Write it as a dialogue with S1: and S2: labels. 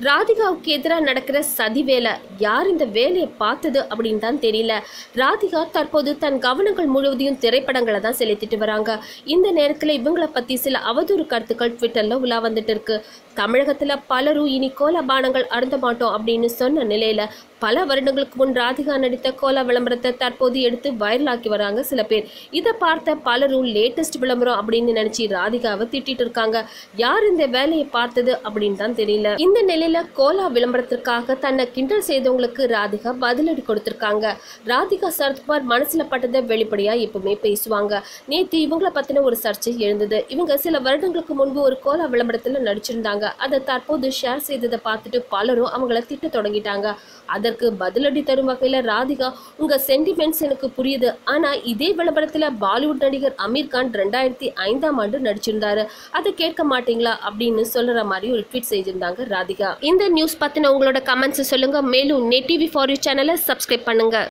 S1: ராதிகாவுக்கு எதிராக நடக்கிற சதி வேலை யார் இந்த வேலையை பார்த்தது அப்படின்னு தான் தெரியல. ராதிகா தற்போது தன் கவனங்கள் முழுவதையும் திரைப்படங்களை தான் செலுத்திட்டு வராங்க. இந்த நேரத்தில் இவங்களை பற்றி சில அவதூறு கருத்துக்கள் ட்விட்டரில் உலா வந்துட்டு இருக்கு. தமிழகத்தில் பலரும் இனி கோலா பானங்கள் அருந்த மாட்டோம் அப்படின்னு சொன்ன நிலையில பல வருடங்களுக்கு முன் ராதிகா நடித்த கோலா விளம்பரத்தை தற்போது எடுத்து வைரலாக்கி வராங்க சில பேர். இதை பார்த்த பலரும் லேட்டஸ்ட் விளம்பரம் அப்படின்னு நினைச்சு ராதிகாவை திட்டிட்டு இருக்காங்க. யார் இந்த வேலையை பார்த்தது அப்படின்னு தான் தெரியல. இந்த நிலையில கோலா விளம்பரத்திற்காக தன்னை கிண்டல் செய்தவங்களுக்கு ராதிகா பதிலடி கொடுத்திருக்காங்க. ராதிகா சரத்குமார் மனசுல பட்டதை வெளிப்படையா எப்பவுமே பேசுவாங்க. நேற்று இவங்களை பத்தின ஒரு சர்ச்சை எழுந்தது. இவங்க சில வருடங்களுக்கு முன்பு ஒரு கோலா விளம்பரத்துல நடிச்சிருந்தாங்க. அதை தற்போது ஷேர் செய்ததை பார்த்துட்டு பலரும் அவங்கள திட்ட தொடங்கிட்டாங்க. அதற்கு பதிலடி தரும் வகையில ராதிகா, உங்க சென்டிமெண்ட்ஸ் எனக்கு புரியுது, ஆனா இதே விளம்பரத்துல பாலிவுட் நடிகர் அமீர் கான் 2005ஆம் ஆண்டு நடிச்சிருந்தாரு, அதை கேட்க மாட்டீங்களா அப்படின்னு சொல்ற மாதிரி ஒரு ட்வீட் செய்திருந்தாங்க ராதிகா. இந்த நியூஸ் பத்தின உங்களோட கமெண்ட்ஸ் சொல்லுங்க. மேலும் நெட் டிவி ஃபார் யூ சேனலை சப்ஸ்கிரைப் பண்ணுங்க.